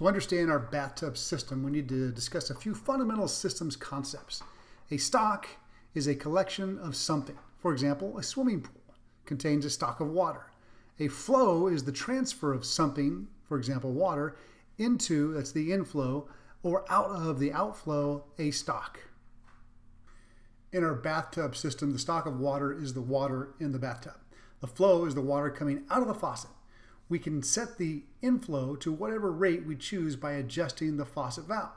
To understand our bathtub system, we need to discuss a few fundamental systems concepts. A stock is a collection of something. For example, a swimming pool contains a stock of water. A flow is the transfer of something, for example, water, into, that's the inflow, or out of the outflow, a stock. In our bathtub system, the stock of water is the water in the bathtub. The flow is the water coming out of the faucet. We can set the inflow to whatever rate we choose by adjusting the faucet valve.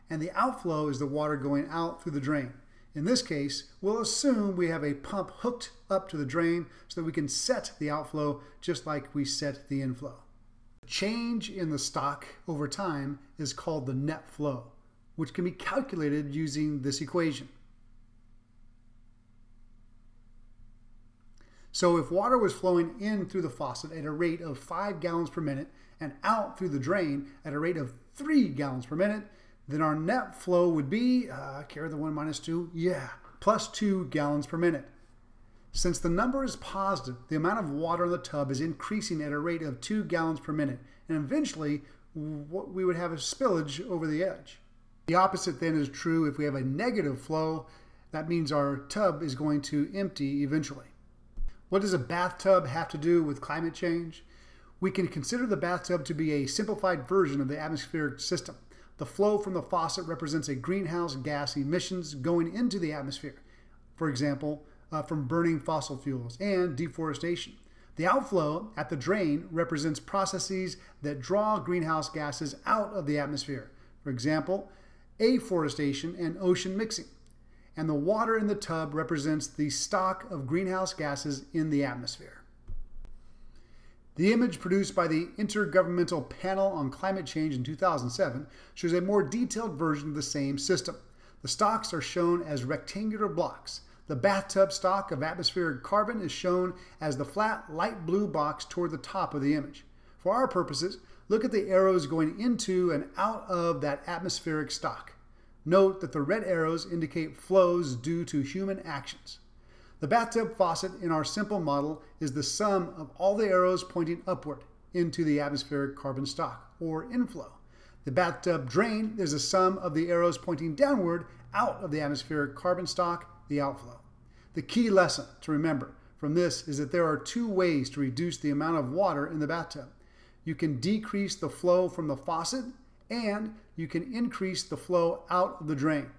And the outflow is the water going out through the drain. In this case, we'll assume we have a pump hooked up to the drain so that we can set the outflow just like we set the inflow. Change in the stock over time is called the net flow, which can be calculated using this equation. So if water was flowing in through the faucet at a rate of 5 gallons per minute and out through the drain at a rate of 3 gallons per minute, then our net flow would be, carry the 1 minus 2, plus 2 gallons per minute. Since the number is positive, the amount of water in the tub is increasing at a rate of 2 gallons per minute, and eventually we would have a spillage over the edge. The opposite then is true if we have a negative flow. That means our tub is going to empty eventually. What does a bathtub have to do with climate change? We can consider the bathtub to be a simplified version of the atmospheric system. The flow from the faucet represents a greenhouse gas emissions going into the atmosphere, for example, from burning fossil fuels and deforestation. The outflow at the drain represents processes that draw greenhouse gases out of the atmosphere, for example, afforestation and ocean mixing. And the water in the tub represents the stock of greenhouse gases in the atmosphere. The image produced by the Intergovernmental Panel on Climate Change in 2007 shows a more detailed version of the same system. The stocks are shown as rectangular blocks. The bathtub stock of atmospheric carbon is shown as the flat light blue box toward the top of the image. For our purposes, look at the arrows going into and out of that atmospheric stock. Note that the red arrows indicate flows due to human actions. The bathtub faucet in our simple model is the sum of all the arrows pointing upward into the atmospheric carbon stock, or inflow. The bathtub drain is the sum of the arrows pointing downward out of the atmospheric carbon stock, the outflow. The key lesson to remember from this is that there are two ways to reduce the amount of water in the bathtub. You can decrease the flow from the faucet, and you can increase the flow out of the drain.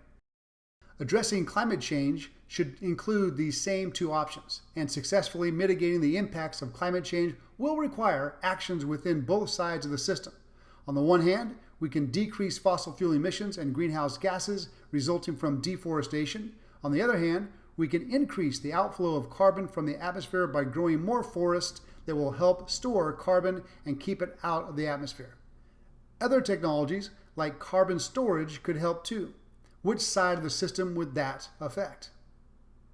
Addressing climate change should include these same two options, and successfully mitigating the impacts of climate change will require actions within both sides of the system. On the one hand, we can decrease fossil fuel emissions and greenhouse gases resulting from deforestation. On the other hand, we can increase the outflow of carbon from the atmosphere by growing more forests that will help store carbon and keep it out of the atmosphere. Other technologies like carbon storage could help too. Which side of the system would that affect?